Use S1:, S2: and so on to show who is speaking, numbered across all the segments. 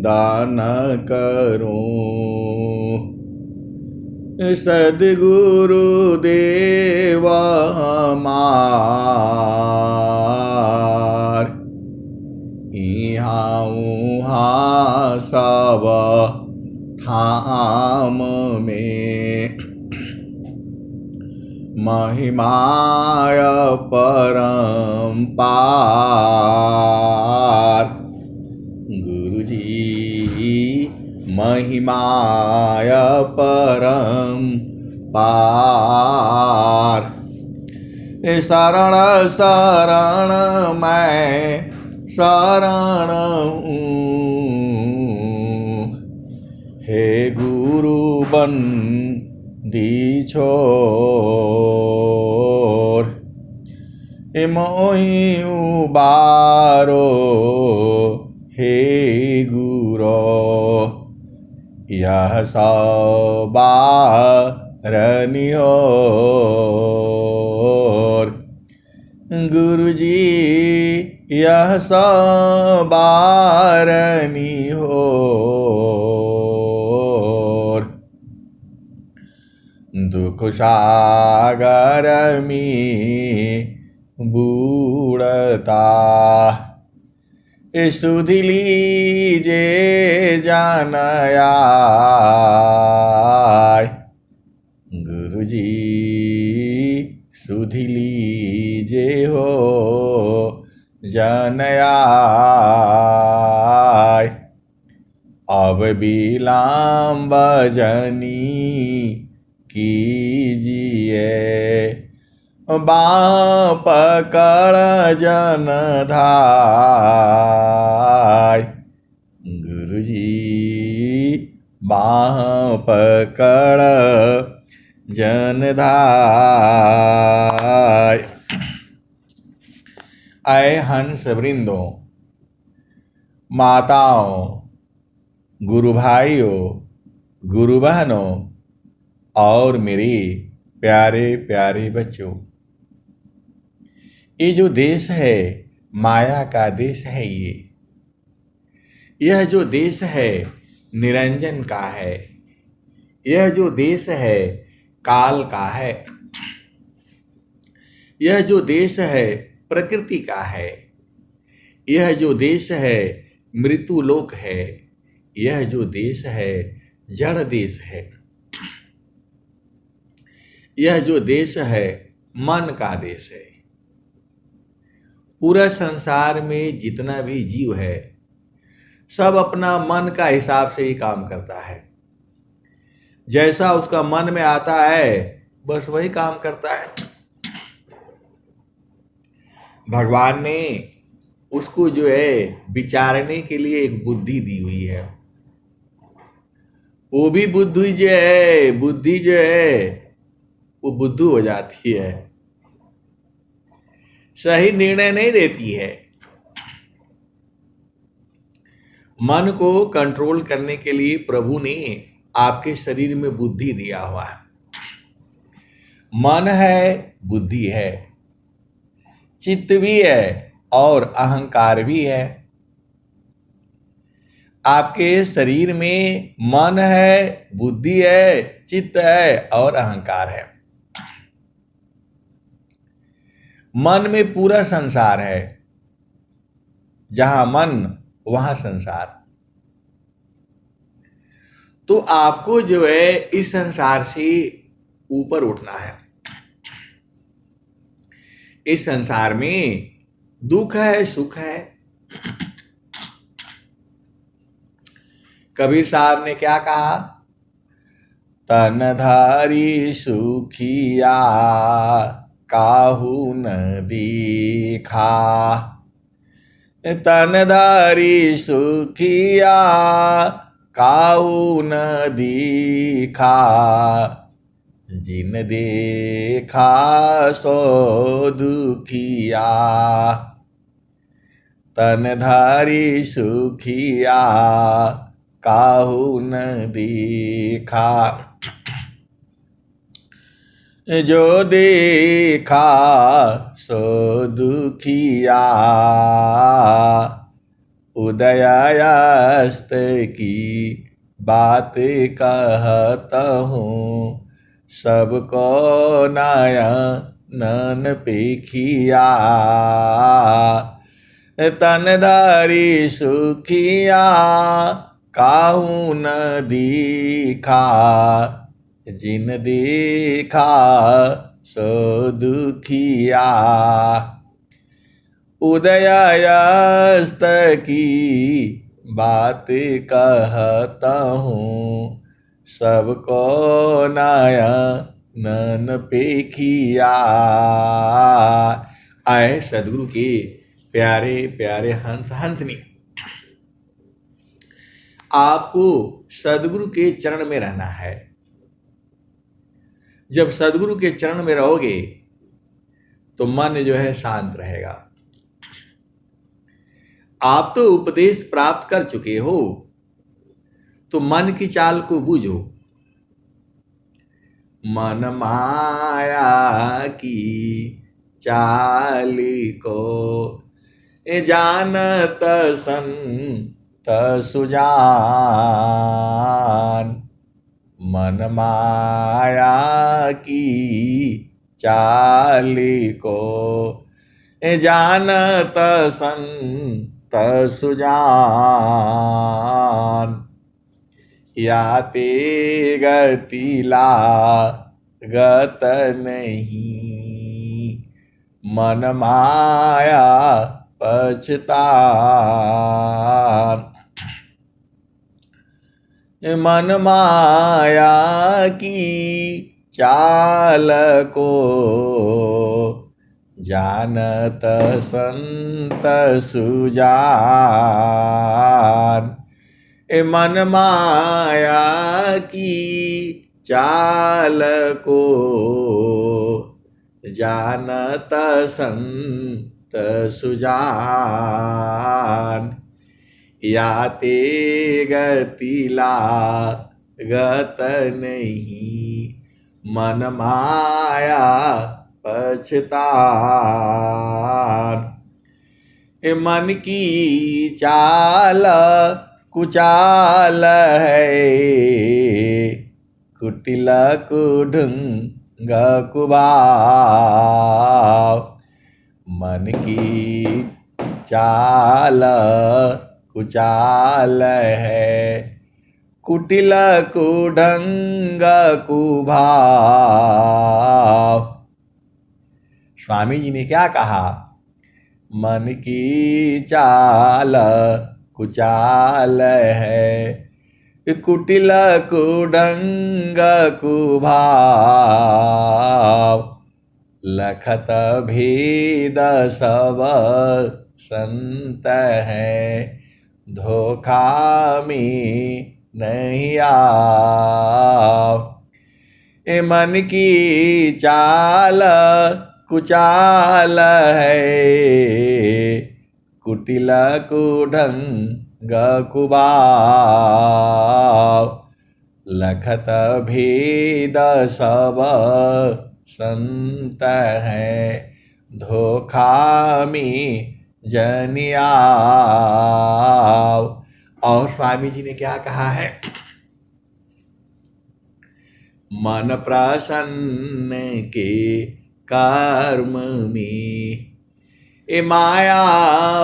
S1: दान करूं। सद्गुरु देव हमार इहाँ उहाँ सब ठाम में महिमाय परम्पार। गुरुजी महिमाय परम्पार। शरण शरण मैं शरण हूँ, हे गुरु बंदी छोर। मोहि उबारो हे गुरो, यह सवारनियोर। गुरुजी यह सवारनियोर। दुख सागर में बूढ़ता सुधि लीजे जानयाय। गुरुजी सुधि लीजे हो जानयाय। अब विलम्ब जनी कीजिए, बाँ पकड़ जन धाय। गुरुजी बाँ पकड़ जन धाय। आए हंस वृंदों, माताओं, गुरु भाइयों, गुरु बहनों और मेरे प्यारे प्यारे बच्चों, ये जो देश है माया का देश है। यह जो देश है निरंजन का है। यह जो देश है काल का है। यह जो देश है प्रकृति का है। यह जो देश है मृत्यु लोक है। यह जो देश है जड़ देश है। यह जो देश है मन का देश है। पूरा संसार में जितना भी जीव है सब अपना मन का हिसाब से ही काम करता है। जैसा उसका मन में आता है बस वही काम करता है। भगवान ने उसको जो है विचारने के लिए एक बुद्धि दी हुई है। वो भी बुद्धि जो है वो बुद्धू हो जाती है, सही निर्णय नहीं देती है। मन को कंट्रोल करने के लिए प्रभु ने आपके शरीर में बुद्धि दिया हुआ है। मन है, बुद्धि है, चित्त भी है और अहंकार भी है। आपके शरीर में मन है, बुद्धि है, चित्त है और अहंकार है। मन में पूरा संसार है। जहां मन वहां संसार। तो आपको जो है इस संसार से ऊपर उठना है। इस संसार में दुख है, सुख है। कबीर साहब ने क्या कहा? तनधारी सुखिया काहू न देखा। तनधारी सुखिया काहू न देखा। जिन देखा सो दुखिया। तनधारी सुखिया काहू न देखा। जो देखा सो दुखिया उदयास्त की बात कहता हूँ, सबको नयन पेखिया, तनधारी सुखिया काहू न दीखा, जिन देखा सो दुखिया। उदयास्त की बात कहता हूँ, सबको नयन पेखिया। आए सदगुरु के प्यारे प्यारे हंस हंसनी, आपको सदगुरु के चरण में रहना है। जब सदगुरु के चरण में रहोगे तो मन जो है शांत रहेगा। आप तो उपदेश प्राप्त कर चुके हो, तो मन की चाल को बूझो। मन माया की चाल को जानत संत सुजान, मन माया की चाल को जानत संत सुजान। याते गतिला गत नहीं, मन माया पछतान। मन माया की चाल को जानत संत सुजान। मन माया की चाल को जानत संत सुजान। याते गतिला गत नहीं, मन माया पछतान। मन की चाल कुचाल है, कुटिल कुढंग कुभाव। मन की चाल कुचाल है, कुटिल कुढंग कुभाव। स्वामी जी ने क्या कहा? मन की चाल कुचाल है, कुटिल कुढंग कुभाव। लखत भेद सब संत है, धोखा में नहीं आओ। मन की चाल कुचाल है, कुटिल कुढंग कुभाव। लखत भेद सब संत है, धोखा में जनियाव। और स्वामी जी ने क्या कहा है? मन प्रसन्न के कर्म में, ए माया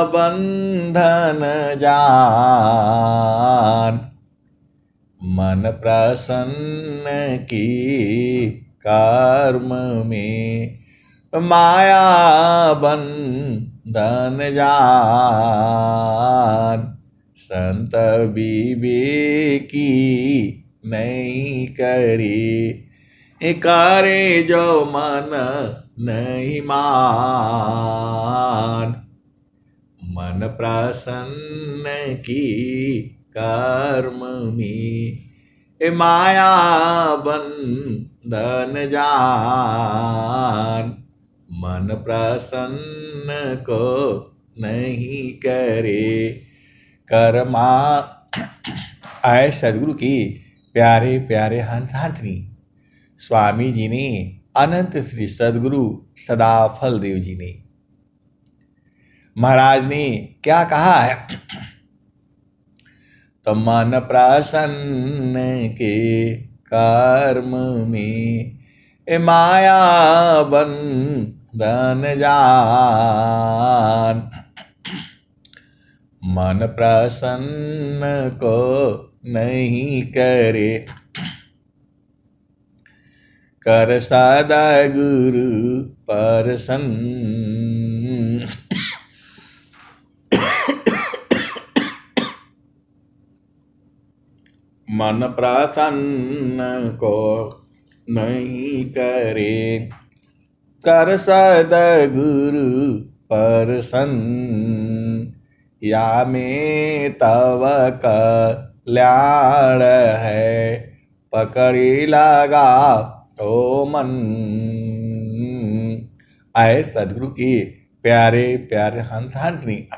S1: बंधन जान। मन प्रसन्न की कर्म में, माया बंधन जान। संत विवेकी नहीं करे, करे जो मन नहीं मान। मन प्रसन्न की कर्म में, माया बंधन जान। मन प्रसन्न को नहीं करे कर्मा। आए सदगुरु की प्यारे प्यारे हंस हंसनी, स्वामी जी ने, अनंत श्री सदगुरु सदाफल देव जी ने, महाराज ने क्या कहा है? तो मन प्रसन्न के कर्म में माया बंधन जान। मन प्रसन्न को नहीं करे कर सदा गुरु प्रसन्न। मन प्रसन्न को नहीं करे कर सद्गुरु प्रसन्न। या में तव कल्याण है पकड़ी लगा ओ मन। आए सदगुरु की प्यारे प्यारे हंसनी।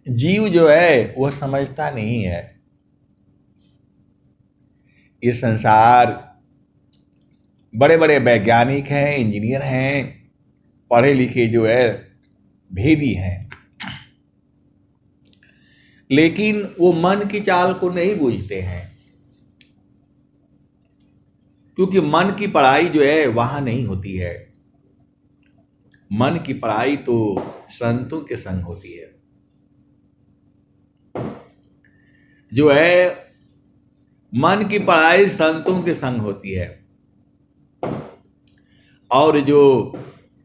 S1: जीव जो है वह समझता नहीं है इस संसार बड़े बड़े वैज्ञानिक हैं, इंजीनियर हैं, पढ़े लिखे जो है भेदी हैं, लेकिन वो मन की चाल को नहीं बूझते हैं, क्योंकि मन की पढ़ाई जो है वहां नहीं होती है। मन की पढ़ाई तो संतों के संग होती है। जो है मन की पढ़ाई संतों के संग होती है, और जो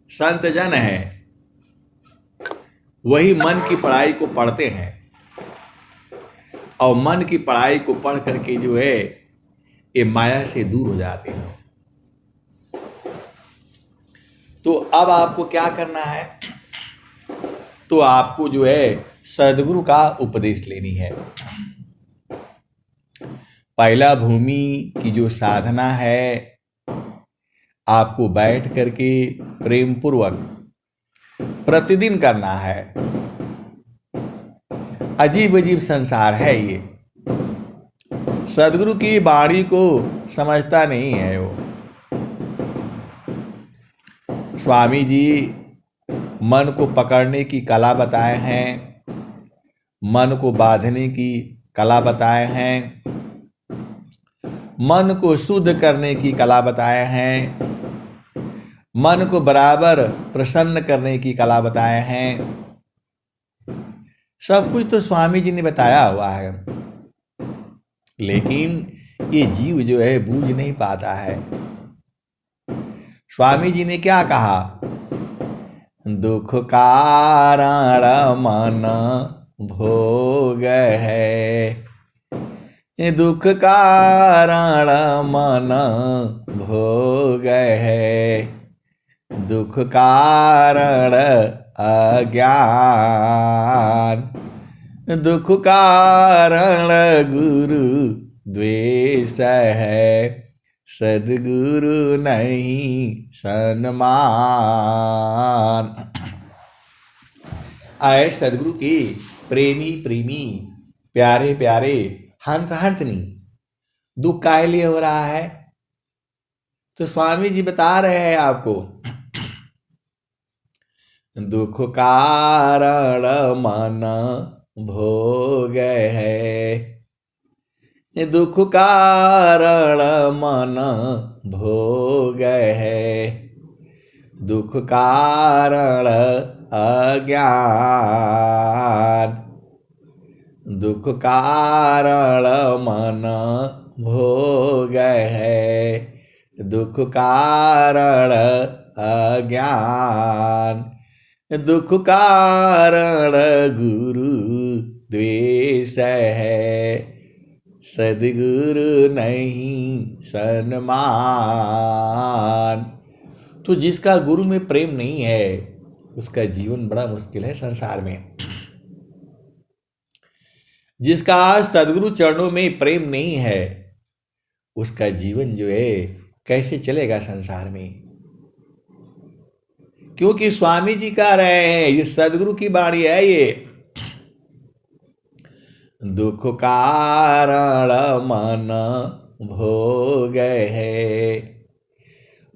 S1: संत जन है वही मन की पढ़ाई को पढ़ते हैं, और मन की पढ़ाई को पढ़ करके जो है ये माया से दूर हो जाते हैं। तो अब आपको क्या करना है? तो आपको जो है सद्गुरु का उपदेश लेनी है। पहला भूमि की जो साधना है, आपको बैठ करके प्रेम पूर्वक प्रतिदिन करना है। अजीब अजीब संसार है ये, सद्गुरु की वाणी को समझता नहीं है वो। स्वामी जी मन को पकड़ने की कला बताए हैं, मन को बांधने की कला बताए हैं, मन को शुद्ध करने की कला बताए हैं, मन को बराबर प्रसन्न करने की कला बताए हैं। सब कुछ तो स्वामी जी ने बताया हुआ है, लेकिन ये जीव जो है बूझ नहीं पाता है। स्वामी जी ने क्या कहा? दुख कारण मन भोग है, दुख कारण मन भोग है, दुख कारण अज्ञान, दुख कारण गुरु द्वेष है, सद्गुरु नहीं सन्मान। आए सद्गुरु के प्रेमी प्रेमी प्यारे प्यारे हंस हंसनी, दुख काहे लिए हो रहा है? तो स्वामी जी बता रहे हैं आपको, दुख कारण मन भोग है, दुख कारण मन भोग है, दुख कारण अज्ञान, दुख कारण मन भोग है, दुख कारण अज्ञान, दुख कारण गुरु द्वेष है, सद्गुरु नहीं सन्मान। तो जिसका गुरु में प्रेम नहीं है उसका जीवन बड़ा मुश्किल है संसार में। जिसका सद्गुरु चरणों में प्रेम नहीं है उसका जीवन जो है कैसे चलेगा संसार में? क्योंकि स्वामी जी कह रहे हैं, ये सद्गुरु की वाणी है, ये दुख कारण मन भोग है।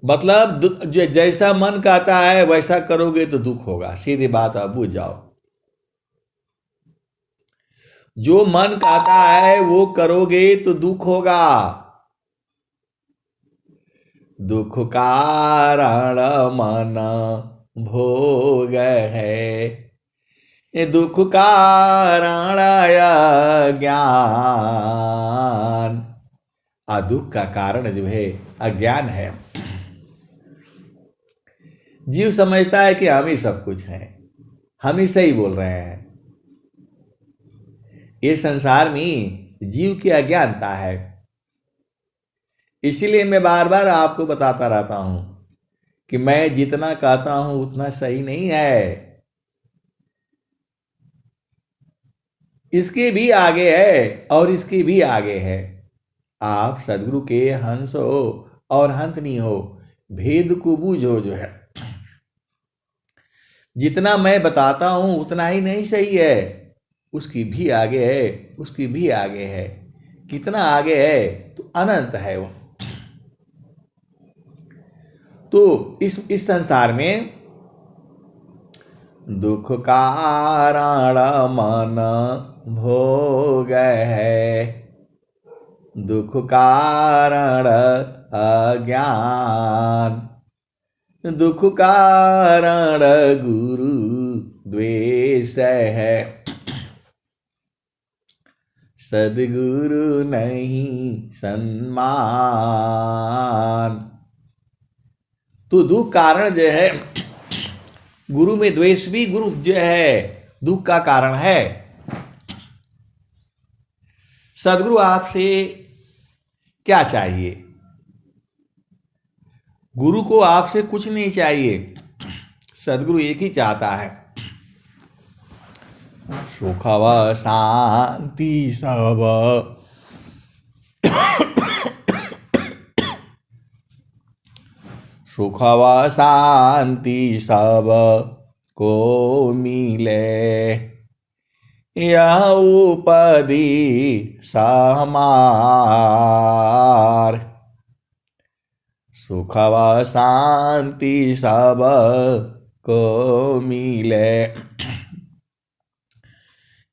S1: मतलब जैसा मन कहता है वैसा करोगे तो दुख होगा, सीधी बात आप बुझ जाओ। जो मन कहता है वो करोगे तो दुख होगा। दुख कारण मन भोग है, ये दुख कारण ज्ञान। दुख का कारण जो है अज्ञान है। जीव समझता है कि हम ही सब कुछ हैं, हम ही सही बोल रहे हैं। ये संसार में जीव की अज्ञानता है। इसीलिए मैं बार बार आपको बताता रहता हूं कि मैं जितना कहता हूं उतना सही नहीं है, इसके भी आगे है और इसके भी आगे है। आप सदगुरु के हंस हो और हंसनी हो, भेद को बूझो जो है। जितना मैं बताता हूं उतना ही नहीं सही है, उसकी भी आगे है, उसकी भी आगे है। कितना आगे है तो अनंत है वो। तो इस संसार में दुख कारण मन भोग है, दुख कारण अज्ञान, दुख कारण गुरु द्वेष है, सदगुरु नहीं सम्मान। तो दुख कारण जो है, गुरु में द्वेष भी गुरु जो है दुख का कारण है। सदगुरु आपसे क्या चाहिए? गुरु को आपसे कुछ नहीं चाहिए, सदगुरु एक ही चाहता है, सुख व शांति सब, सुख व शांति सब को मिले, यह उपदी समार। सुख व शांति सब को मिले,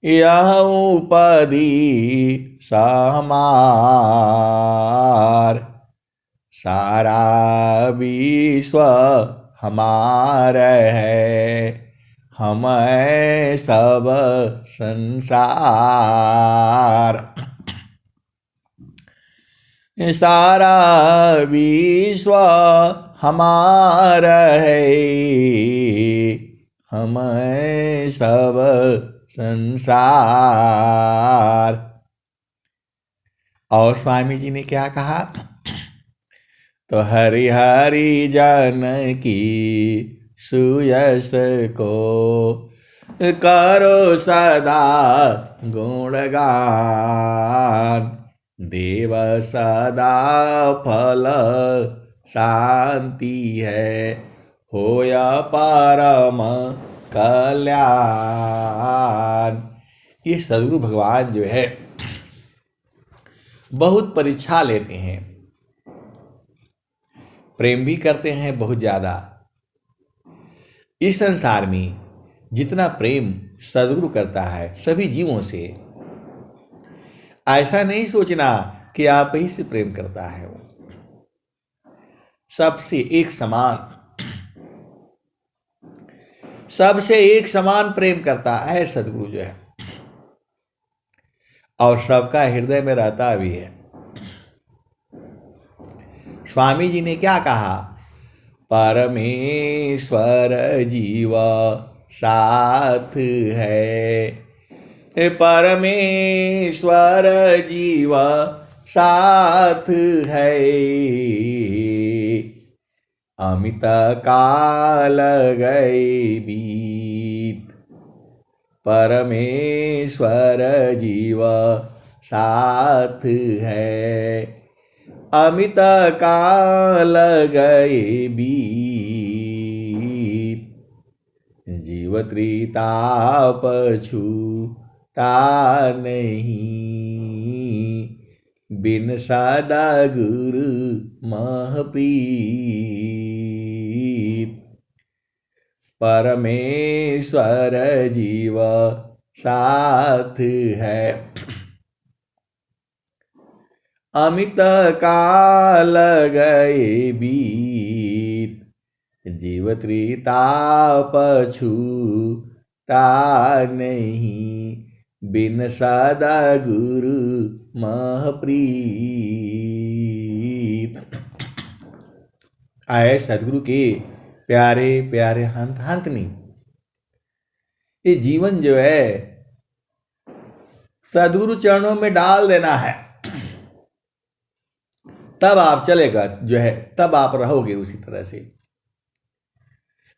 S1: यह उपदी समार। सारा विश्व हमारा है, हम सब संसार। सारा विश्व हमारा है, हम सब संसार। और स्वामी जी ने क्या कहा? तो हरि हरि जन की सुयस को करो सदा गुणगान, देव सदा फल शांति है, होया परम कल्याण। ये सदगुरु भगवान जो है बहुत परीक्षा लेते हैं, प्रेम भी करते हैं बहुत ज़्यादा। इस संसार में जितना प्रेम सदगुरु करता है सभी जीवों से, ऐसा नहीं सोचना कि आप ही से प्रेम करता है। वो सबसे एक समान, सबसे एक समान प्रेम करता है सदगुरु जो है, और सबका हृदय में रहता भी है। स्वामी जी ने क्या कहा? परमेश्वर जीव साथ है, परमेश्वर जीव साथ है, अमित काल गए बीत, परमेश्वर जीव साथ है, अमित काल गए बीत, जीव त्रिताप छूटा नहीं, बिन सदा गुरु महप्रीत, परमेश्वर जीव साथ है। अमित काल गए बीत, जीव त्रिताप छूटा नहीं, बिन सदा गुरु महप्रीत। आए सदगुरु के प्यारे प्यारे हंत हंतनी, ये जीवन जो है सदगुरु चरणों में डाल देना है, तब आप चलेगा जो है, तब आप रहोगे उसी तरह से।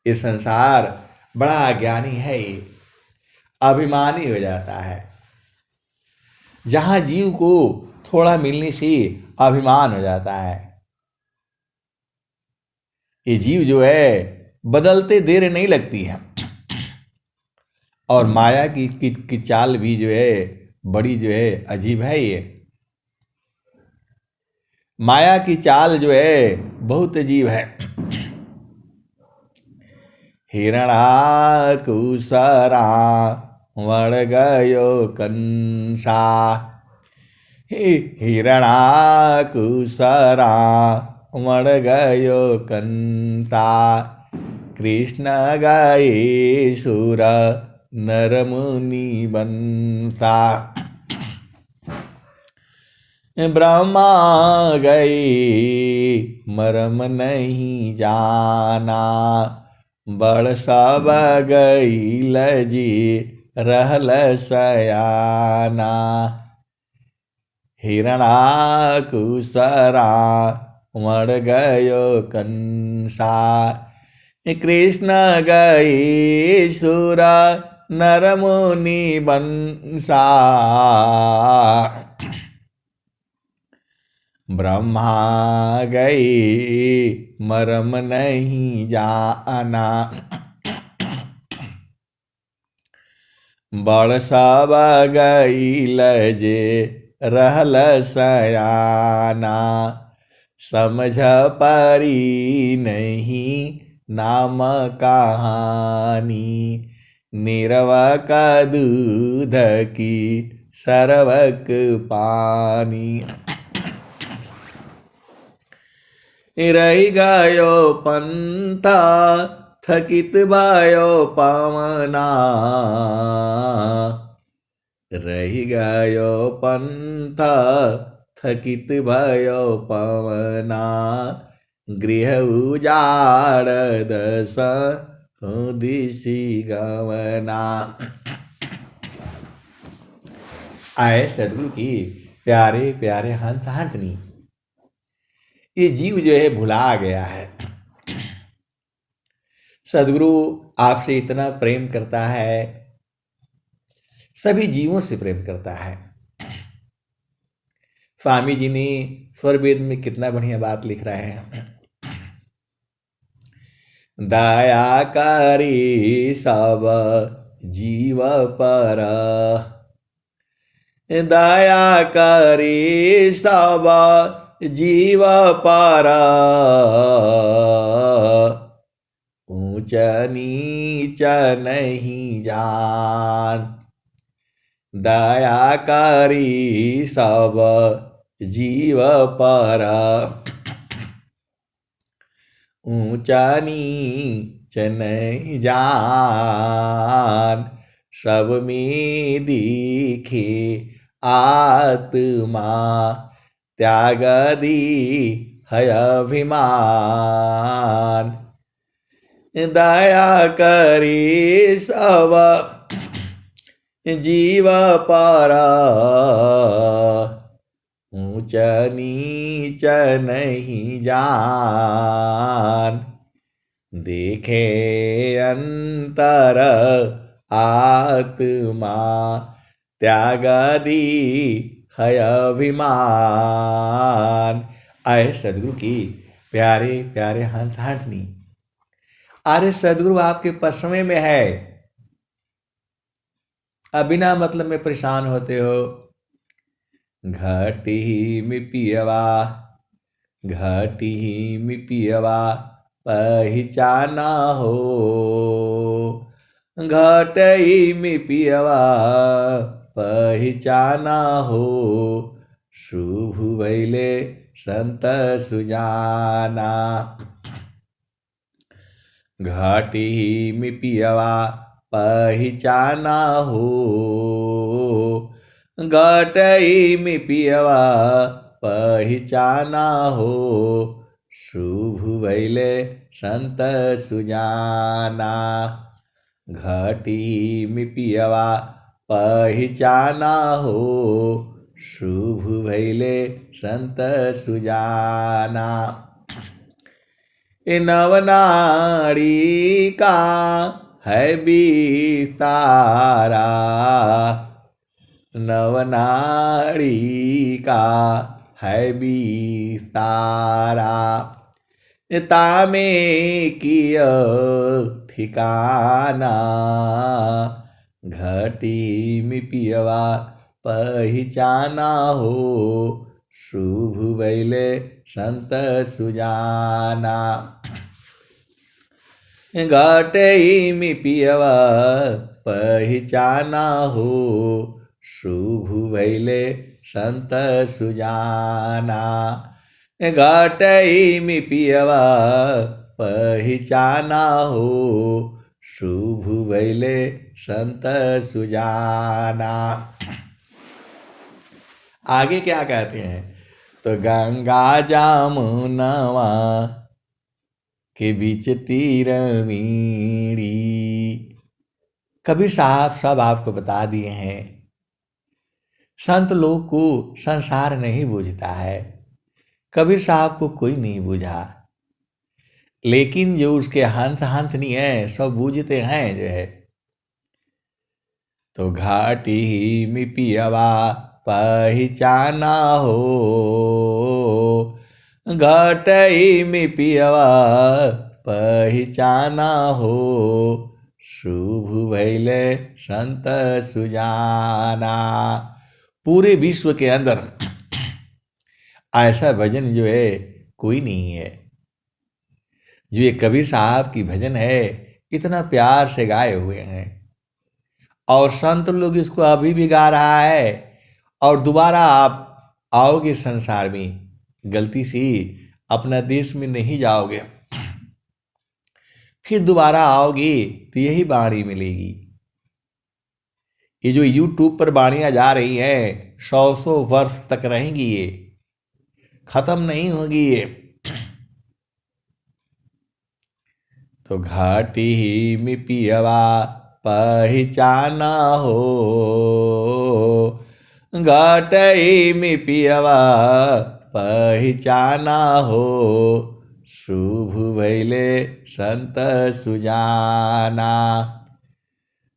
S1: ये संसार बड़ा ज्ञानी है, ये अभिमानी हो जाता है। जहां जीव को थोड़ा मिलने से अभिमान हो जाता है। ये जीव जो है बदलते देर नहीं लगती है, और माया की चाल भी जो है बड़ी जो है अजीब है। ये माया की चाल जो है बहुत अजीब है। हिरणाकुसरा वण गयो कंसा, हिरणाकुसरा वण गयो कंसा, कृष्ण गए सुर नर मुनि बंसा, ब्रह्मा गए मरम नहीं जाना, बड़ सब गई लजी रहल सयाना, हिरणाकुसरा मर गयो कंसा, कृष्ण गई सुर नर मुनि बंसा, ब्रह्मा गई मरम नहीं जाना, बड़ सब गई लजे रहल सयाना, समझ परी नहीं नाम कहानी, निरवक दूध की सरवक पानी, रही गयो पंथा थकित भयो पवना, रही गयो पंथा थकित भयो पवना, गृह उजाड़ दस दिशि गवना। आए सदगुरु की प्यारे प्यारे हंस हंसनी, ये जीव जो है भुला गया है। सदगुरु आपसे इतना प्रेम करता है, सभी जीवों से प्रेम करता है। स्वामी जी ने स्वर वेद में कितना बढ़िया बात लिख रहे हैं। दया करी सब जीव पर, दया करी सब जीव पर, ऊंच नीच नहीं जान, दया करी सब जीव पर, ऊंच नीच नहीं जान, सब में दिखे आत्मा, त्याग दी है अभिमान, दया करी सब जीव पर, ऊंच नीच नहीं जान, देखे अंतर आत्मा, त्याग दी है अभिमान। आए सदगुरु की प्यारे प्यारे हंस हंसनी, अरे सदगुरु आपके पसमे में है, अब बिना मतलब में परेशान होते हो। घटी में पियवा, घटी में पियवा पहचाना हो, घटई में पियवा पहचाना हो, शुभ भैले संत सुजाना। घटी में पियवा पहचाना हो, घटई में पियवा पहचाना हो, शुभ भैले संत सुजाना। घटी में पियवा पहचाना हो, शुभ भैले संत सुजाना। ए नवनाड़ी का है विस्तारा, नवनाड़ी का है विस्तारा। तामे किय ठिकाना, घटी में पियवा पहचाना हो, शुभ भैले संत सुजाना। घटई में पियवा पहचाना हो, शुभ भैले संत सुजाना। घटई में पियवा पहचाना हो, शुभ भैले संत सुजाना। आगे क्या कहते हैं? तो गंगा जमुनवा के बीच तीरमीड़ी। कबीर साहब सब आपको बता दिए हैं। संत लोग को संसार नहीं बूझता है, कबीर साहब को कोई नहीं बूझा, लेकिन जो उसके हंस हंसनी है सब बूझते हैं जो है। तो घाटी में पियवा पहचाना हो, घटई में पियवा पहचाना हो, शुभ भैले संत सुजाना। पूरे विश्व के अंदर ऐसा भजन जो है कोई नहीं है। जो ये कबीर साहब की भजन है इतना प्यार से गाए हुए हैं, और संत लोग इसको अभी भी गा रहा है। और दोबारा आप आओगे संसार में, गलती से अपना देश में नहीं जाओगे, फिर दोबारा आओगे तो यही बाणी मिलेगी। ये जो YouTube पर बाणियां जा रही हैं 100 वर्ष तक रहेंगी, ये खत्म नहीं होगी ये। तो घाटी में पियवा पहचाना हो, घटई में पियवा पहचाना हो, शुभ भैले संत सुजाना।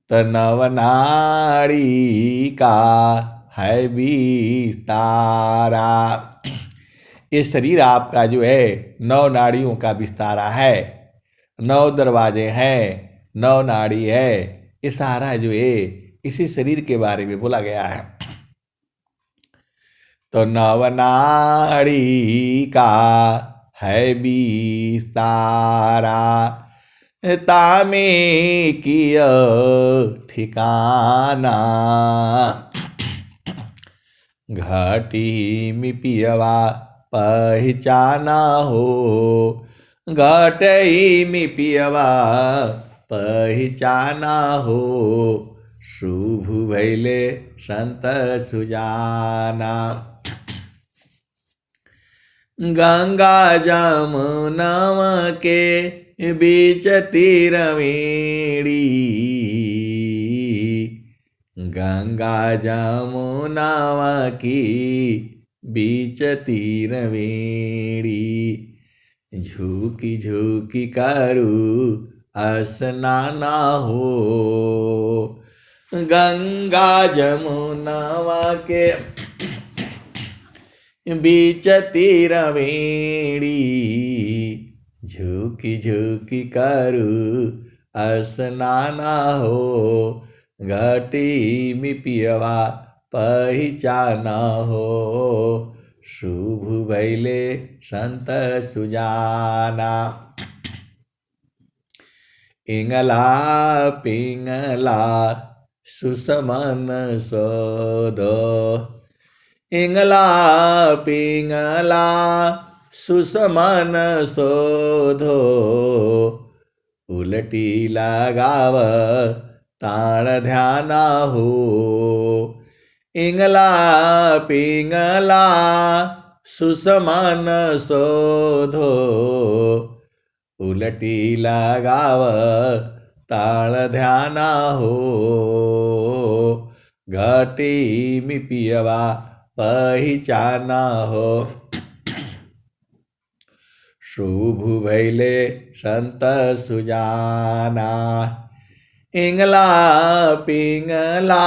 S1: नवनाड़ी का है विस्तारा। ये शरीर आपका जो है 9 नाड़ियों का विस्तारा है, 9 दरवाजे हैं, 9 नाड़ी है। ये सारा जो है इसी शरीर के बारे में बोला गया है। तो नवनाड़ी का है विस्तारा, तामे किय ठिकाना। घटी में पियवा पहचाना हो, घटई में पियवा पहचाना हो, शुभ भैले संत सुजाना। गंगा जमुनवा के बीच तीरमेड़ी, गंगा जमुनवा की बीच तीरमेड़ी। झुकी झुकी करू स्नाना हो, गंगा जमुनवा के बीच तीरमेड़ी। झुकी झुकी करू स्नाना हो, घटी में पियवा पहचाना हो, शुभ भैले संत सुजाना। इंगला पिंगला सुसमन सोधो। इंगला पिंगला सुसमन सोधो। उलटी लगाव ताण ध्याना हो। इंगला पिंगला सुसमन सोधो। उलटी लगाव ताळ ध्याना हो। घटी मी पियवा पहिचाना हो। शुभ भैले संत सुजाना। इंगला पिंगला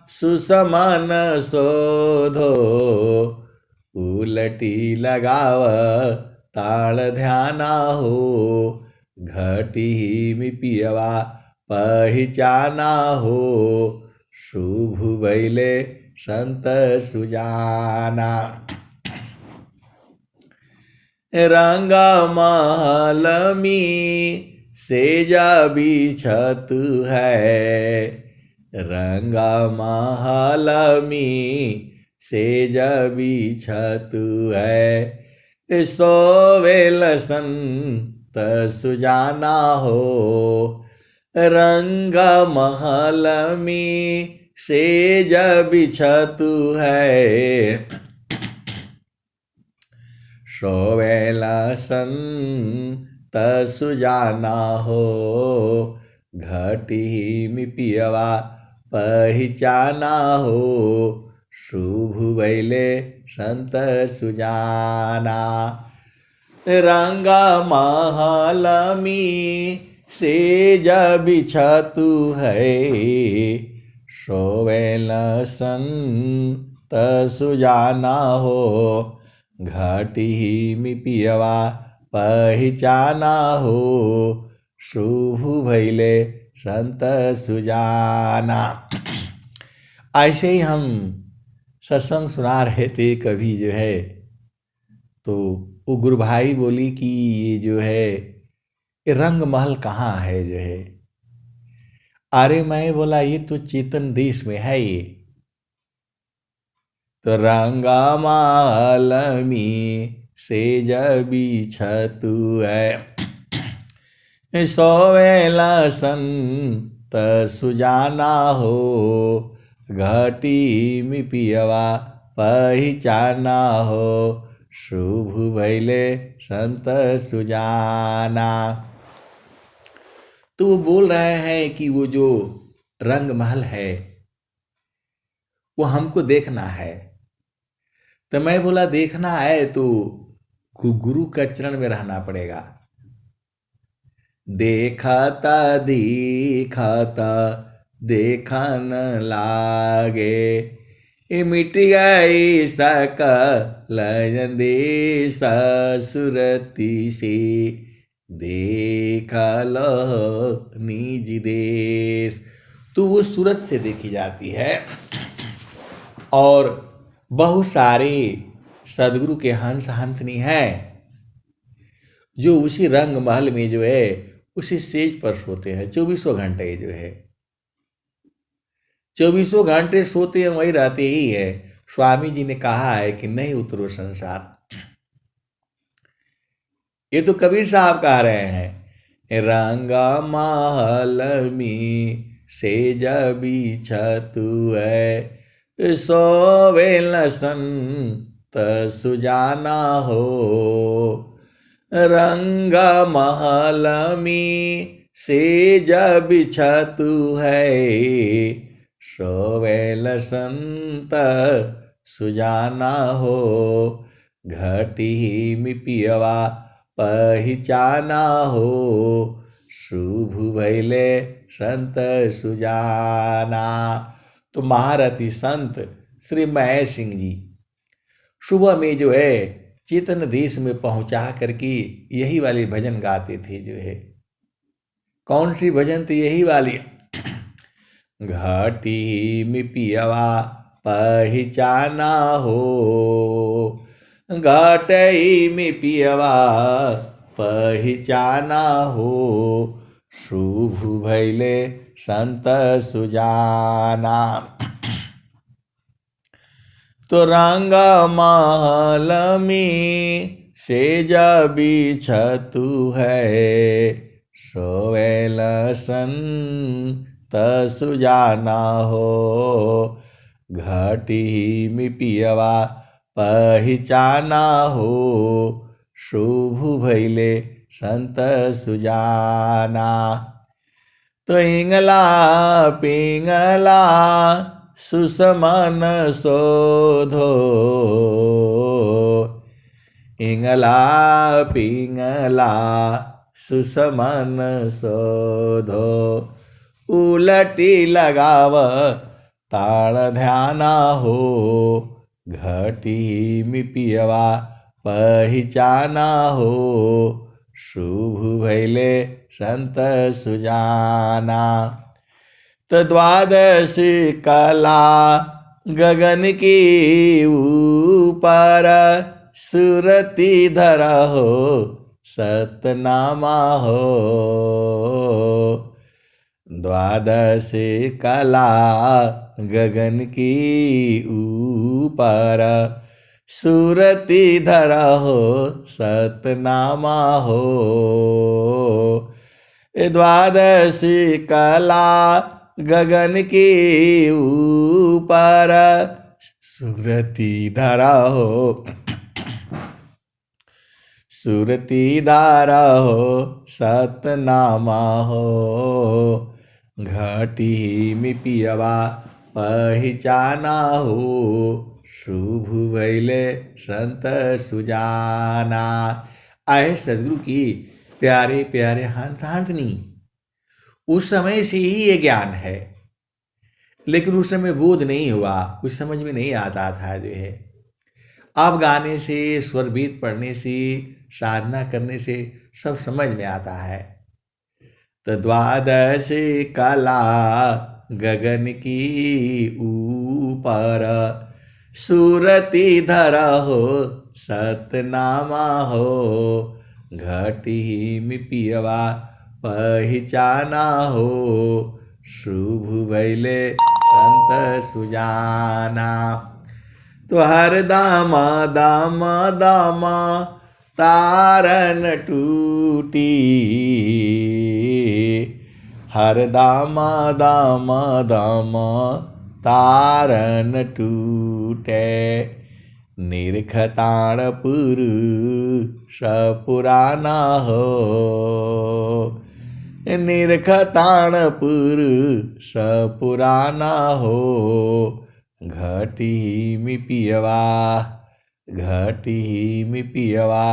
S1: सुसमन सोधो। उलटी लगाव ताळ ध्याना हो। घटी मी पियवा पहिचाना हो। शुभ भैले संत सुजाना। रंग महल में सेजा बिछत है। रंग महल में सेजा बिछत है। सोवेल संत सुजाना हो। रंग महल में सेज बिछत है। सोवेला संत सुजाना हो। घटी मी पियवा पहिचाना हो। शुभ भैले संत सुजाना। रंग महल में सेज बिछतु है। सोवेला संत सुजाना हो। घटी मी पियवा पहिचाना हो। शुभ भैले संत सुजाना। ऐसे ही हम सत्संग सुना रहे थे। कभी जो है तो वो गुरु भाई बोली कि ये जो है ये रंग महल कहाँ है जो है। अरे मैं बोला ये तो चेतन देश में है ये। तो रंगा महल में सेज बिछतु है। सोवेला संत सुजाना हो। घटी मी पियवा पहिचाना हो। शुभ भैले संत सुजाना। तो वो बोल रहे हैं कि वो जो रंग महल है वो हमको देखना है। तो मैं बोला देखना है तो गुरु का चरण में रहना पड़ेगा। देखता दिखाता देखा न लागे। ये मिट गई सकल देश सुरती से। देख लो निज देश। तो वो सूरत से देखी जाती है। और बहुत सारे सदगुरु के हंस हंसनी हैं जो उसी रंग महल में जो है उसी सेज पर सोते हैं। 24 घंटे जो है 24 घंटे सोते हैं, वही रहते ही है। स्वामी जी ने कहा है कि नहीं उतरो संसार। ये तो कबीर साहब कह रहे हैं। रंगा महल में सेज बिछतु है। सोवेल संत सुजाना हो। रंग महल में सेज बिछतु है। सोवेल संत सुजाना हो। घटी मी पियवा पहिचाना हो। शुभ भैले संत सुजाना। तो महारथी संत श्री महेश सिंह जी सुबह में जो है चेतन देश में पहुंचा करके यही वाली भजन गाते थे जो है। कौन सी भजन? तो यही वाली। घटी में पियवा पहिचाना हो। घटई में पियवा पहिचाना हो। शुभ भैले संत सुजाना। तो रंग महल में सेज बिछतु है, सोवेल संत सुजाना हो। घटी में पियवा पहचाना हो, शुभ भैले संत सुजाना। तो इंगला पिंगला सुसमन शोधो, इंगला पिंगला सुसमन शोधो। उलटी लगाव ताण ध्याना हो, घटी में पियवा पहचाना हो, शुभ भैले संत सुजाना। तो द्वादश कला गगन की ऊपर, सुरति धरा हो सतनामा हो। द्वादश कला गगन की ऊपर, सुरति धरा हो सतनामा हो। द्वादश कला गगन की ऊपर, सुरति धरा हो सुरति धारा हो सतनामा हो। घटी में पियवा पहचाना हो, शुभ भैले संत सुजाना। आए सदगुरु की प्यारे प्यारे हांथनी, उस समय से ही ये ज्ञान है, लेकिन उस समय बोध नहीं हुआ, कुछ समझ में नहीं आता था जो है। अब गाने से, स्वरभीत पढ़ने से, साधना करने से सब समझ में आता है। तो द्वादश कला गगन की ऊपर, सुरति धरा हो सतनामा हो। घटी में पियवा पहचाना हो, शुभ भैले संत सुजाना। तो हर दामा दामा दामा तारन टूटी, हर दामा दामा दामा तारन टूटे। निरखताण पुरुष पुराना हो, निरखताण पुरुष पुराना हो। घटी में पियवा, घटी में पियवा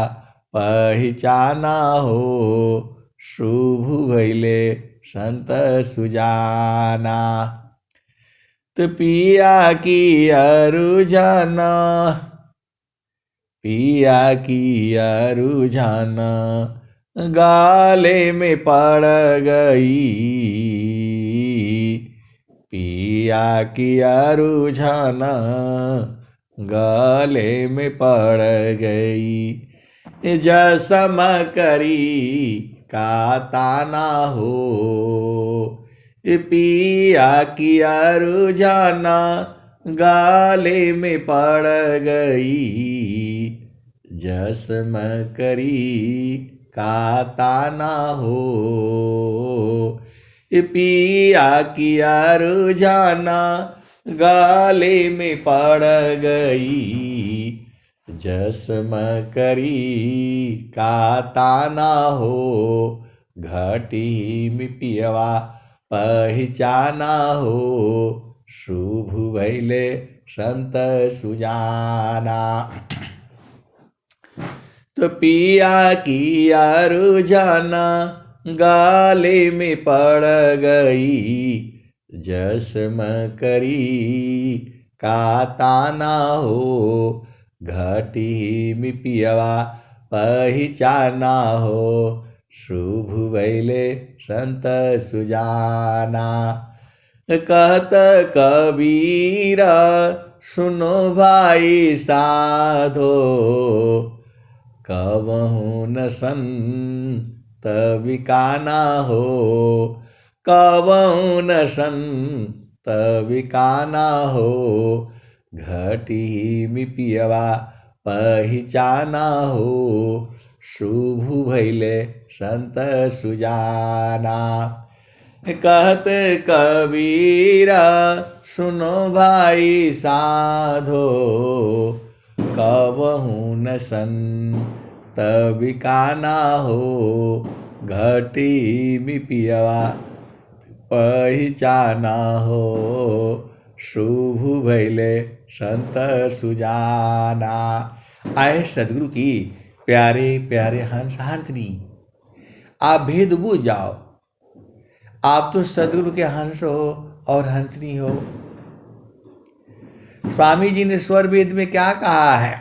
S1: पहचाना हो, शुभ भैले संत सुजाना। तो पिया की अरुझाना, पिया की अरुझाना गाले में पड़ गई। पिया की अरुझाना गले में पड़ गई। जसम करी का ताना हो, पिया की अरुझाना गाले में पड़ गई। जसम करी का ताना हो, पिया की अरुझाना गाले में पड़ गई। जसम करी का ताना हो, घटी में पियवा पहचाना हो, शुभ भैले संत सुजाना। तो पिया की अरुझाना गाले में पड़ गई। जसम करी का ताना हो, घटी में पियवा पहचाना हो, शुभ भैले संत सुजाना। कहत कबीरा सुनो भाई साधो, कबहु न तबिकाना हो, कवौन संत बिकाना हो, घटी में पियवा पहिचाना हो, शुभ भैले संत सुजाना। कहत कबीरा सुनो भाई साधो, कबहू न संत बिकाना हो, घटी में पियवा पहिचाना हो, शुभ भैले संत सुजाना। आए सदगुरु की प्यारे प्यारे हंस हंसनी, आप भेद बूझ जाओ। आप तो सदगुरु के हंस हो और हंसनी हो। स्वामी जी ने स्वर वेद में क्या कहा है?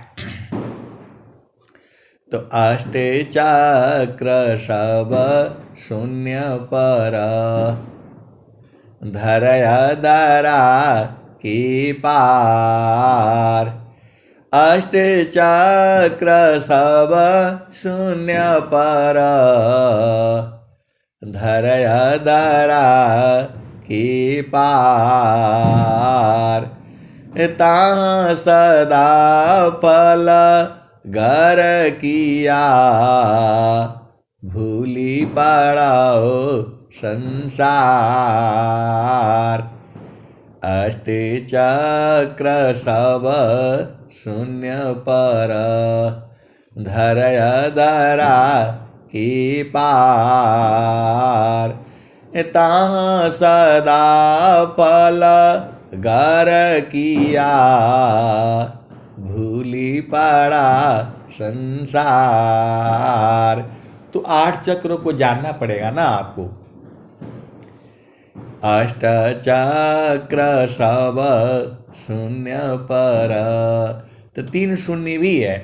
S1: तो अष्ट चक्र सब शून्य पर, धरया दरा की पार। अष्ट चक्र सब शून्य पर, धरया दरा की पार। ताहाँ सदा फल घर किया, भूली पड़ाओ संसार। अष्ट चक्र सब शून्य पर, धरया दरा की पार। ताहाँ सदा फल घर किया, भूली पड़ा संसार। तो 8 चक्रों को जानना पड़ेगा ना आपको। अष्ट चक्र सब शून्य पर, तो 3 शून्य भी है।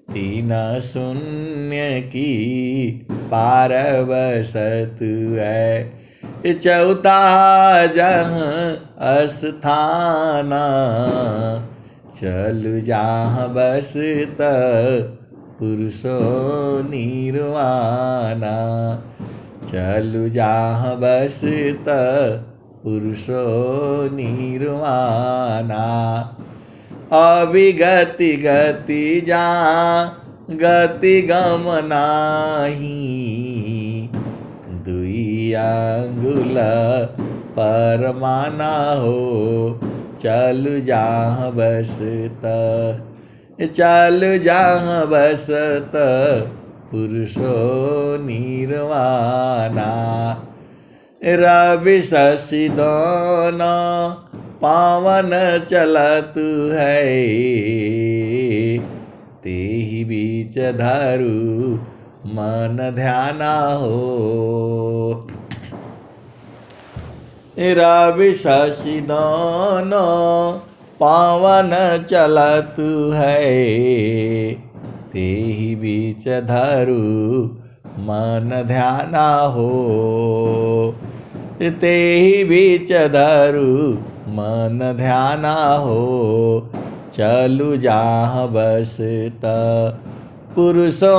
S1: 3 शून्य की पार बसत है, चौथा जहाँ स्थाना। चलु जहाँ बसत पुरुषो निर्वाणा, चलु जहाँ बसत पुरुषो निर्वाणा। अविगति गति जहाँ गति गम नाही, दुई अंगुल परमाना हो। चलु जहाँ बसत, चलु जहाँ बसत पुरुषो निर्वाणा। रवि शशि दोनों पावन चलत है, तेहि बीच धरु मन ध्याना हो। रवि शशि दोनों पावन चलत है, तेहि बीच धरु मन ध्याना हो। तेहि बीच धरु मन ध्याना हो। चलु जहाँ बसत पुरुषो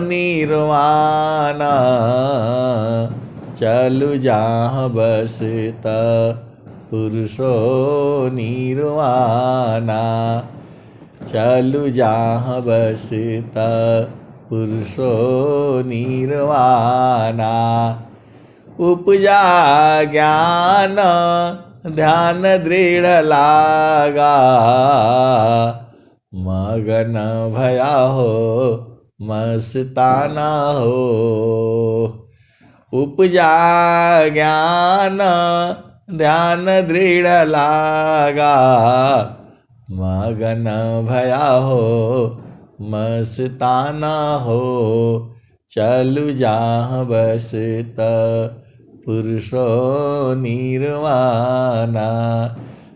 S1: निर्वाणा, चलु जहाँ बसत पुरुषो निर्वाणा। चलु जहाँ बसत पुरुषो निर्वाणा। उपजा ज्ञान ध्यान दृढ़ लागा, मगन भया हो मस्ताना हो। उपजा ज्ञान ध्यान दृढ़ लागा, मगन भया हो मस्ताना हो। चलु जहाँ बसत पुरुषो निर्वाणा,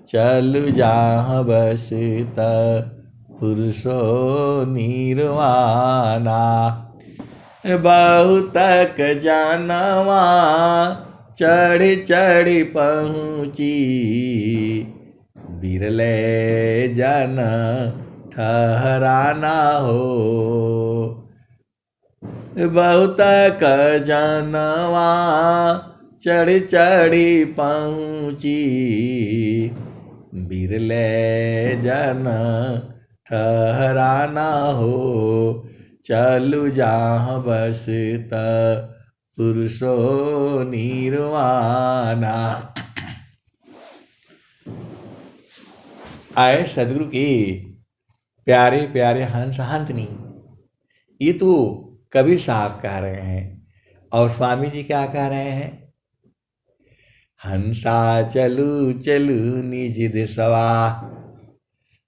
S1: चलु जहाँ बसत पुरुषो निर्वाणा। बहुतक जानवा चढ़ी चढ़ी पहुँची, बिरले जन ठहराना हो। बहुत क जनवा चढ़ चढ़ी पहुँची, बिरले जन ठहराना हो, चलु जहाँ बसत पुरुषो निर्वाणा। आए सदगुरु की प्यारे प्यारे हंस हंसनी, ये तो कबीर साहब कह रहे हैं। और स्वामी जी क्या कह रहे हैं? हंसा चलू चलू निज देशवा,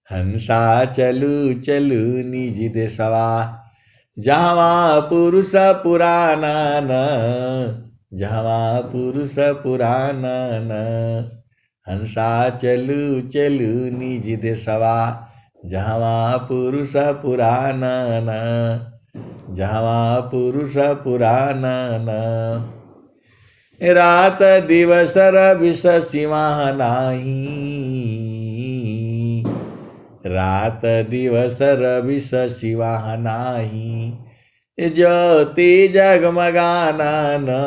S1: हंसा चलू चलू निज देशवा, जहाँ पुरुष पुराना न, जहाँ पुरुष पुराना न। हंसा चलू चलू निज देशवा, जहाँ पुरुष पुराना न, जहाँ पुरुष पुराना न। रात दिवस रविस सीमा नाही, रात दिवस रविस सीमा नाही। ज्योति जगमगाना न,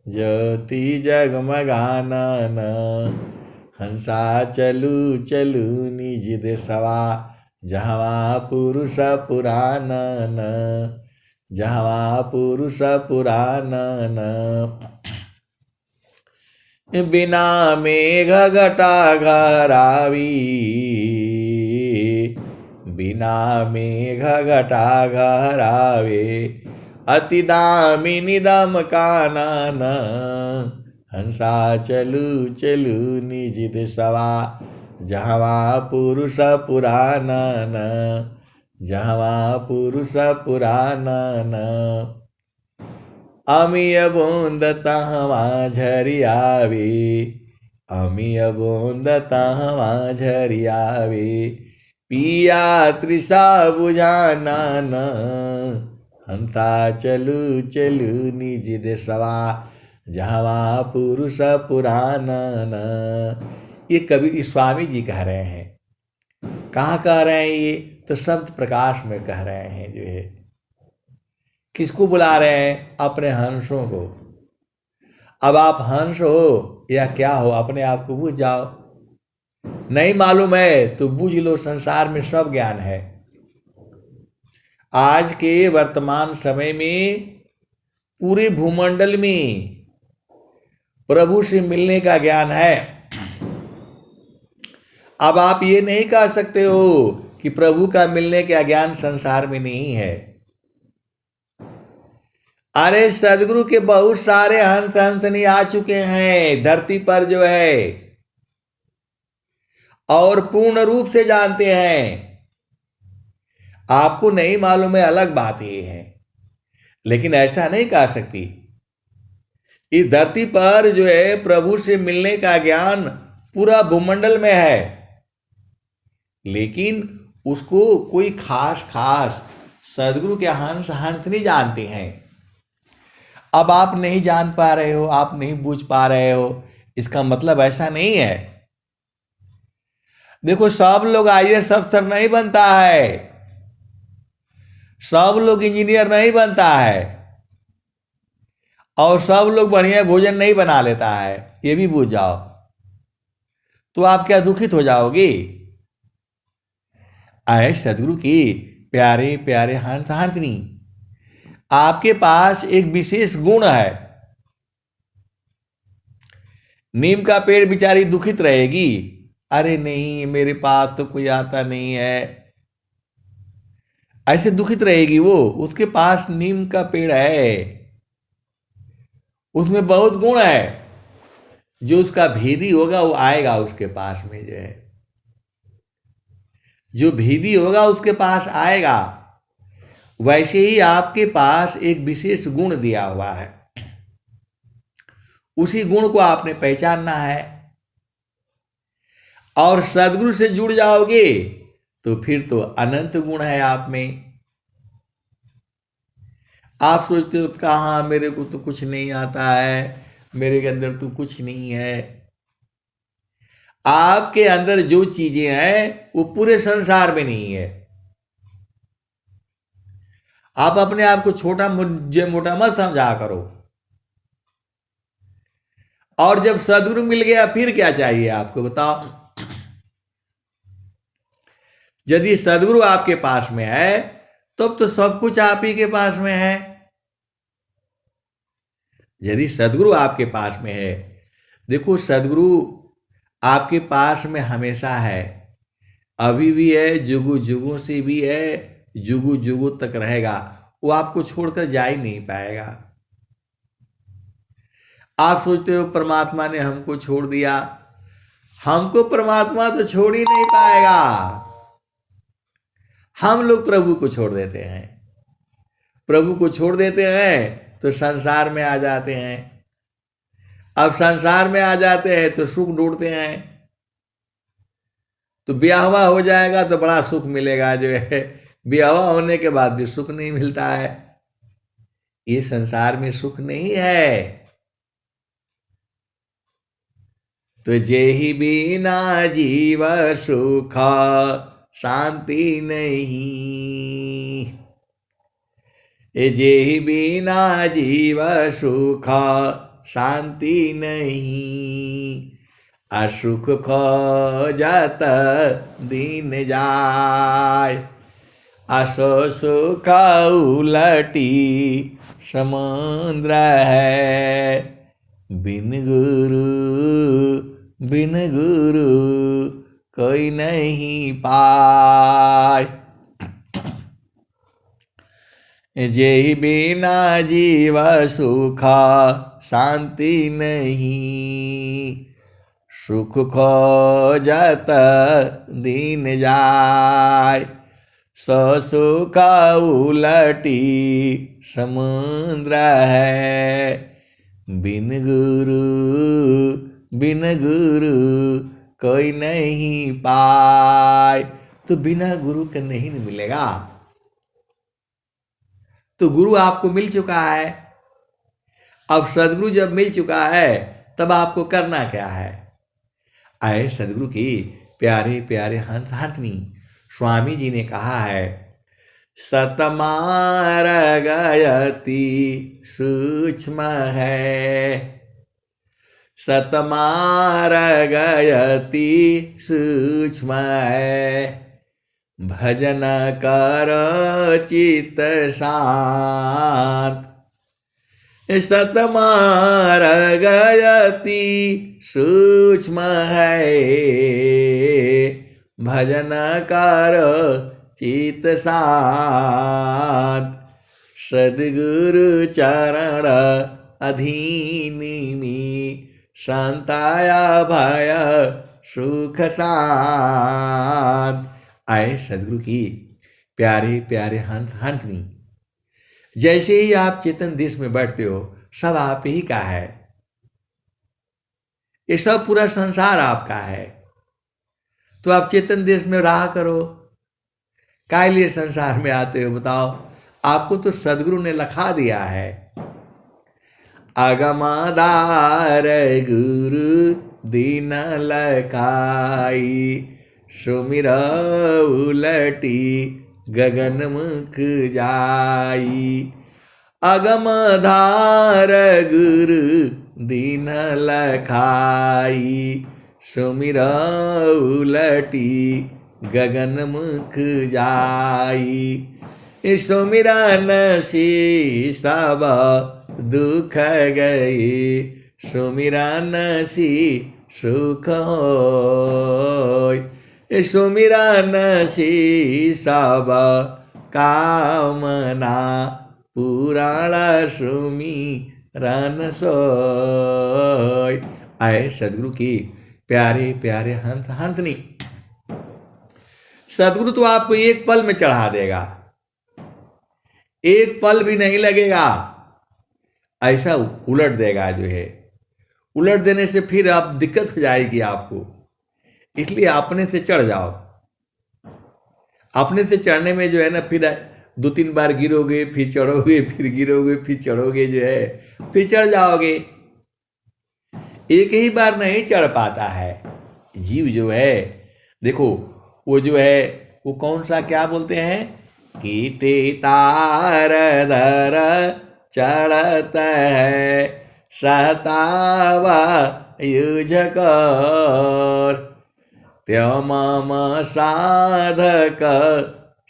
S1: ज्योति जगमगाना न। हंसा चलू चलू निज देशवा, जहाँ पुरुष पुराना न, जहाँ पुरुष पुराना न। बिना मेघ घटा घरावी, बिना मेघ घटा घरावे, अति दामिनी दम काना न। हंसा चलू चलू निज देशवा, जहाँ पुरुष पुराना न, जहाँ पुरुष पुराना न। अमीय बूंद तहवा झरियावे, अमीय बूंद तहवा झरियावे, पिया तृषा बुझाना न। हंसा चलू चलू निज देशवा, जहाँ पुरुष पुराना न। ये कवि स्वामी जी कह रहे हैं। कहाँ कह रहे हैं ये? तो शब्द प्रकाश में कह रहे हैं। जो है किसको बुला रहे हैं? अपने हंसों को। अब आप हंस हो या क्या हो, अपने आप को बूझ जाओ। नहीं मालूम है तो बूझ लो, संसार में सब ज्ञान है। आज के वर्तमान समय में पूरे भूमंडल में प्रभु से मिलने का ज्ञान है। अब आप ये नहीं कह सकते हो कि प्रभु का मिलने का ज्ञान संसार में नहीं है। अरे सदगुरु के बहुत सारे हंस हंसनी आ चुके हैं धरती पर जो है, और पूर्ण रूप से जानते हैं। आपको नहीं मालूम है अलग बात ये है, लेकिन ऐसा नहीं कह सकती। इस धरती पर जो है प्रभु से मिलने का ज्ञान पूरा भूमंडल में है, लेकिन उसको कोई खास सदगुरु के हंस हंस नहीं जानते हैं। अब आप नहीं जान पा रहे हो, आप नहीं बूझ पा रहे हो, इसका मतलब ऐसा नहीं है। देखो, सब लोग IAS अफसर नहीं बनता है, सब लोग इंजीनियर नहीं बनता है, और सब लोग बढ़िया भोजन नहीं बना लेता है। ये भी बूझ जाओ तो आप क्या दुखित हो जाओगे? आए सदगुरु की प्यारे प्यारे हंस हंसनी, आपके पास एक विशेष गुण है। नीम का पेड़ बेचारी दुखित रहेगी, अरे नहीं मेरे पास तो कोई आता नहीं है, ऐसे दुखित रहेगी वो। उसके पास नीम का पेड़ है, उसमें बहुत गुण है। जो उसका भेदी होगा वो आएगा उसके पास में, जो है जो भेदी होगा उसके पास आएगा। वैसे ही आपके पास एक विशेष गुण दिया हुआ है, उसी गुण को आपने पहचानना है। और सदगुरु से जुड़ जाओगे तो फिर तो अनंत गुण है आप में। आप सोचते हो कहाँ, मेरे को तो कुछ नहीं आता है, मेरे के अंदर तो कुछ नहीं है। आपके अंदर जो चीजें हैं वो पूरे संसार में नहीं है। आप अपने आप को छोटा मुझे मोटा मत समझा करो। और जब सदगुरु मिल गया फिर क्या चाहिए आपको, बताओ। यदि सदगुरु आपके पास में है तब तो सब कुछ आप ही के पास में है। यदि सदगुरु आपके पास में है, देखो सदगुरु आपके पास में हमेशा है, अभी भी है, जुगु जुगु से भी है, जुगु जुगु तक रहेगा। वो आपको छोड़कर जा ही नहीं पाएगा। आप सोचते हो परमात्मा ने हमको छोड़ दिया, हमको परमात्मा तो छोड़ ही नहीं पाएगा। हम लोग प्रभु को छोड़ देते हैं, प्रभु को छोड़ देते हैं तो संसार में आ जाते हैं। अब संसार में आ जाते हैं तो सुख ढूंढते हैं, तो ब्याहवा हो जाएगा तो बड़ा सुख मिलेगा, जो है ब्याहवा होने के बाद भी सुख नहीं मिलता है। ये संसार में सुख नहीं है। तो जेहि बिना जीव सुख शांति नहीं, जेहि बिना जीव सुख शांति नहीं, असुख खोजत दिन जाय, असो सुख उलटी समुद्र है, बिन गुरु कोई नहीं पाय। जेहि बिना जीव सुख शांति नहीं, सुख खोजत दिन जाय, सो सुख उलटी समुद्र है, बिन गुरु कोई नहीं पाय। तो बिना गुरु के नहीं मिलेगा। तो गुरु आपको मिल चुका है। अब सदगुरु जब मिल चुका है तब आपको करना क्या है। आए सदगुरु की प्यारे प्यारे हंस हंसनी स्वामी जी ने कहा है, सतमार गयति सूक्ष्म है, सतमार गयति सूक्ष्म है, भजन कर चित शांत, सतमार गयति सूक्ष्म है, भजन कर चित शांत, सद्गुरु चरण अधीन में शांताया भय सुख शांत। आए सदगुरु की प्यारे प्यारे हंस हंसनी, जैसे ही आप चेतन देश में बैठते हो सब आप ही का है। ये सब पूरा संसार आपका है। तो आप चेतन देश में रहा करो। काय लिए संसार में आते हो बताओ। आपको तो सदगुरु ने लखा दिया है। अगमदार गुरु दीन लखाई, सुमिर उलटी गगन मुख जाई, अगमधार गुरु दीन लखाई, सुमिर उलटी गगन मुख जाई, सुमिरन से सब दुख गए, सुमिरन से सुख होय, सुमिरन से सब कामना पुराण सुमिरन सोय। आए सदगुरु की प्यारे प्यारे हंस हंसनी, सदगुरु तो आपको एक पल में चढ़ा देगा, एक पल भी नहीं लगेगा, ऐसा उलट देगा। जो है उलट देने से फिर आप दिक्कत हो जाएगी आपको, इसलिए अपने से चढ़ जाओ। अपने से चढ़ने में जो है ना, फिर 2-3 बार गिरोगे, फिर चढ़ोगे, फिर गिरोगे, फिर चढ़ोगे, जो है फिर चढ़ जाओगे। एक ही बार नहीं चढ़ पाता है जीव। जो है देखो, वो जो है वो कौन सा क्या बोलते हैं, कीटे तार धर चढ़त है सहतावा युझ कर। त्यों मम साधक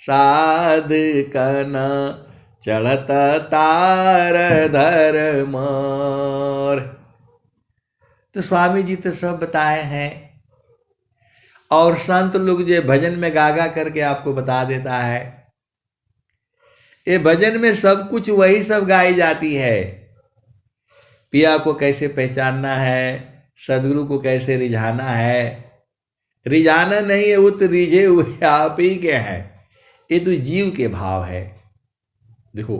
S1: साधकन चढ़त तार धर मोर। तो स्वामी जी तो सब बताए हैं, और संत लोग जो भजन में गा गा करके आपको बता देता है। ये भजन में सब कुछ वही सब गाई जाती है। पिया को कैसे पहचानना है, सदगुरु को कैसे रिझाना है। रिझाना नहीं है, वो तो रिझे हुए आप ही के हैं। ये तो जीव के भाव है। देखो,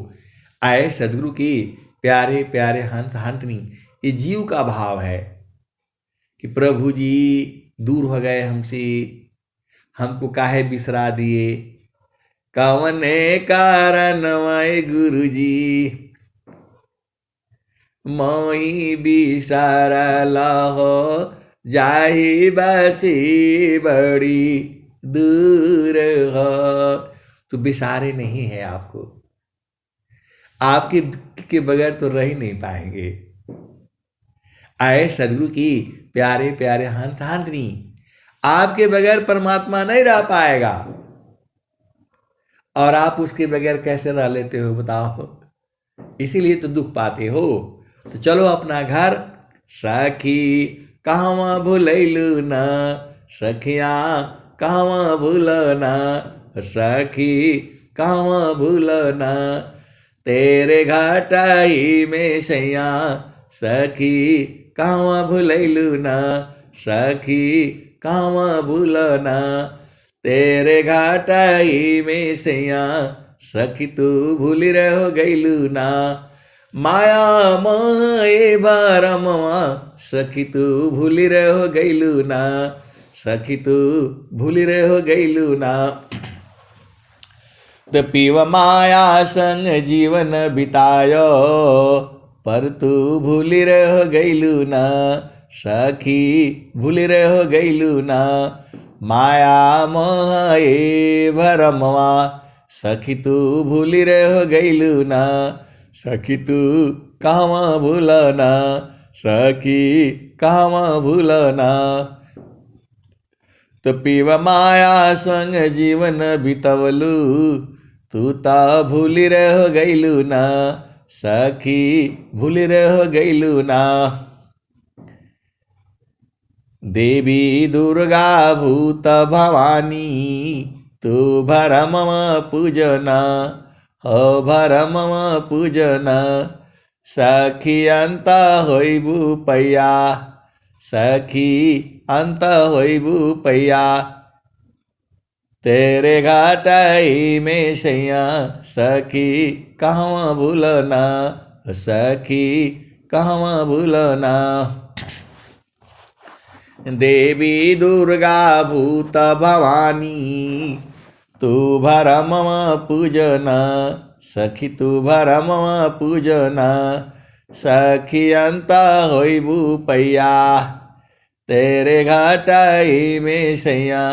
S1: आए सदगुरु की प्यारे प्यारे हंस हंसनी, ये जीव का भाव है कि प्रभु जी दूर हो गए हमसे, हमको काहे बिसरा दिए, कवने कारण मैं गुरु जी मोही बिसरला हो जाहि बसी बड़ी दूर हो। तो बिसारे नहीं है आपको, आपके के बगैर तो रह ही नहीं पाएंगे। आए सदगुरु की प्यारे प्यारे हंस हंसनी, आपके बगैर परमात्मा नहीं रह पाएगा। और आप उसके बगैर कैसे रह लेते हो बताओ? इसीलिए तो दुख पाते हो। तो चलो अपना घर। सखी कहवा भूलैलू न, सखिया कहवा भूलना, सखी कहवा भूलना, तेरे घाटाई में सैया, सखी कहवा भूलैलू न, सखी कहवा भूलना, तेरे घाटाई में सैया, सखी तू भूली रहो गैलू ना, माया माए बारमवा, सखी तू भूली रहो गैलू ना, सखी तू भूली रहो गैलू ना। तो पीव माया संग जीवन बितायो, पर तू भूली रहो गैलू ना, सखी भूली रहो गैलू ना, माया मोहे भरमवा, सखी तू भूली रहो गैलू ना, सखी तू कहवा भूलना, सखी कहवा भूलना। तो पीव माया संग जीवन बितवलू, तू ता भूली रहो गैलू ना, सखी भूली रहो गैलू ना। देवी दुर्गा भूत भवानी, तू भरमम पूजना, हो भरमम पूजना, सखी अंत होइबू पैया, सखी अंत होइबू पैया, तेरे घाटाई में सैया, सखी कहवा भूलना, सखी कहवा भूलना। देवी दुर्गा भूत भवानी, तू भरमम पूजना, सखी तू भरमम पूजना, सखी अंत होइबू पैया, तेरे घाटाई में सैया,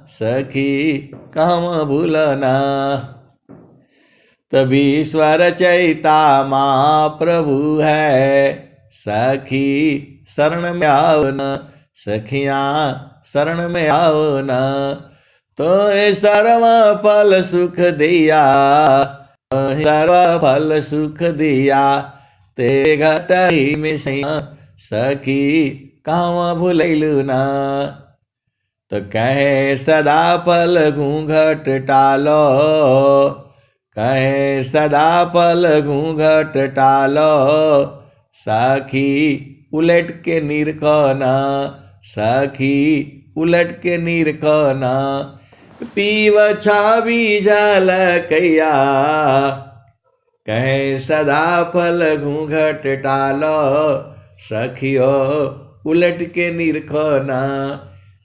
S1: सखी कहवा भूलना। तभी ईश्वर चैता माँ प्रभु है, सखी शरण में आवना, सखियाँ शरण में आवना, तो सर्व फल सुख दिया, सर्व फल सुख दिया, तेरे घटाई में सैया, सखी कहवा भूलैलू ना। तो कहे सदा फल घूंघट टालो, कहे सदा फल घूंघट टालो, सखी उलट के निरखना, सखी उलट के निरखना, पीव छावी झलकैया, कहे सदा फल घूंघट टालो, सखियो उलट के निरखना,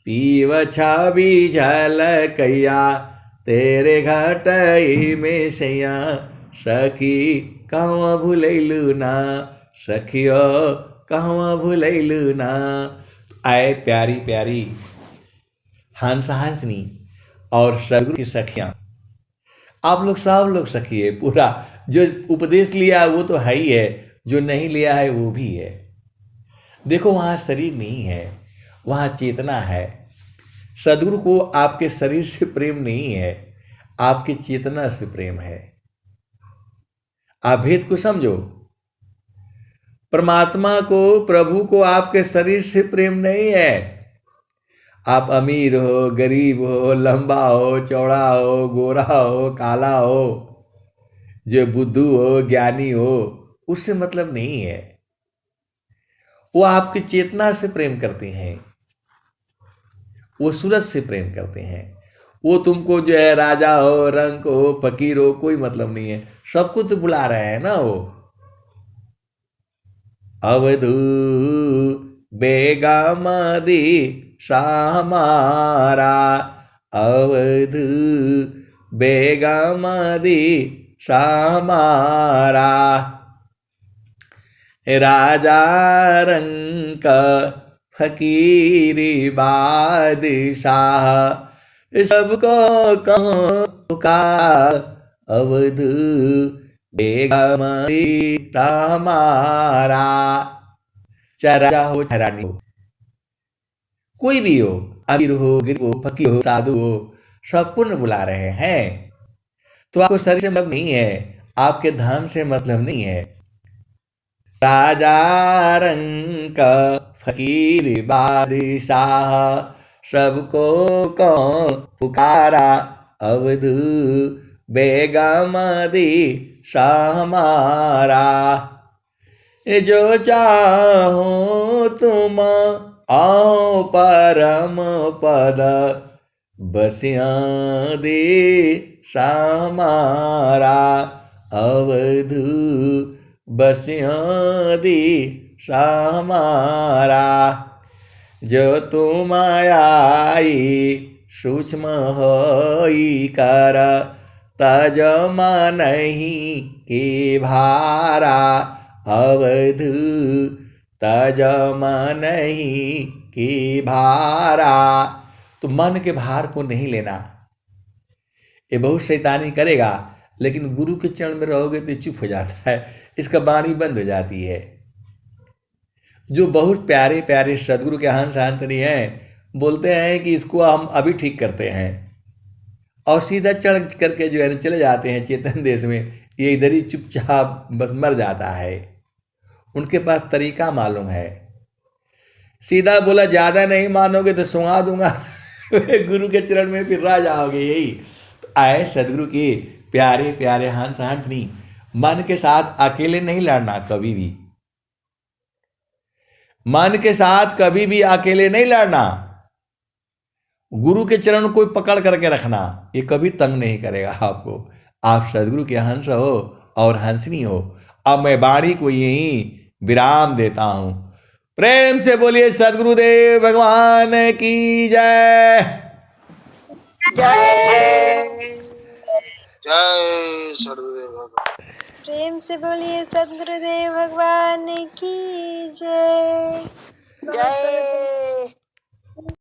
S1: पीव छावी झलकैया, तेरे घाटाई में सैया, सखी कहवा भूलैलू ना, सखियो कहवा भूलैलू ना। आए प्यारी प्यारी हंस हंसनी और सदगुरु की सखियाँ, आप लोग सब लोग सखी है। पूरा जो उपदेश लिया है वो तो है ही है, जो नहीं लिया है वो भी है। देखो वहाँ शरीर नहीं है, वहाँ चेतना है। सदगुरु को आपके शरीर से प्रेम नहीं है, आपकी चेतना से प्रेम है। आप भेद को समझो। परमात्मा को, प्रभु को आपके शरीर से प्रेम नहीं है। आप अमीर हो, गरीब हो, लंबा हो, चौड़ा हो, गोरा हो, काला हो, जो बुद्धू हो, ज्ञानी हो, उससे मतलब नहीं है। वो आपकी चेतना से प्रेम करते हैं, वो सूरज से प्रेम करते हैं। वो तुमको जो है राजा हो, रंक हो, फकीर हो, कोई मतलब नहीं है। सबको तो बुला रहे हैं ना वो। अवधू बेगमदी सामारा, अवधू बेगमदी सामारा, राजा रंक फकीरी बादशाह, सबको कहो का अवध बेगम हमारा। चाहे राजा हो, चाहे रानी हो, कोई भी हो, अमीर हो, गरीब हो, फकीर हो, साधु हो, सबको न बुला रहे हैं। तो आपको शरीर से मतलब नहीं है, आपके धन से मतलब नहीं है। राजा रंक फकीर बादशाह, सबको कौन पुकारा अवधू बेगम दी हमारा। जो चाहो तुम आओ परम पद, बसिया दे हमारा अवधू बसिया दे हमारा। जो तुम आई सूक्ष्म होई कर, तजमा नहीं के भारा अवधू तजमा नहीं के भारा। तो मन के भार को नहीं लेना। ये बहुत शैतानी करेगा, लेकिन गुरु के चरण में रहोगे तो चुप हो जाता है, इसका वाणी बंद हो जाती है। जो बहुत प्यारे प्यारे सदगुरु के हंस हंसनी हैं, बोलते हैं कि इसको हम अभी ठीक करते हैं, और सीधा चढ़ करके जो है चले जाते हैं चेतन देश में। ये इधर ही चुपचाप बस मर जाता है। उनके पास तरीका मालूम है। सीधा बोला ज़्यादा नहीं मानोगे तो सुना दूंगा गुरु के चरण में फिर रह जाओगे। यही तो आए सदगुरु के प्यारे प्यारे हंस हंसनी। मन के साथ अकेले नहीं लड़ना कभी भी, मन के साथ कभी भी अकेले नहीं लड़ना। गुरु के चरण कोई पकड़ करके रखना, ये कभी तंग नहीं करेगा आपको। आप सदगुरु के हंस हो और हंसनी हो। अब मैं वाणी को यहीं विराम देता हूं। प्रेम से बोलिए सदगुरुदेव भगवान की जय।
S2: जय जय सदगुरुदेव भगवान।
S3: प्रेम से बोलिए सदगुरुदेव भगवान की जय।
S2: जय।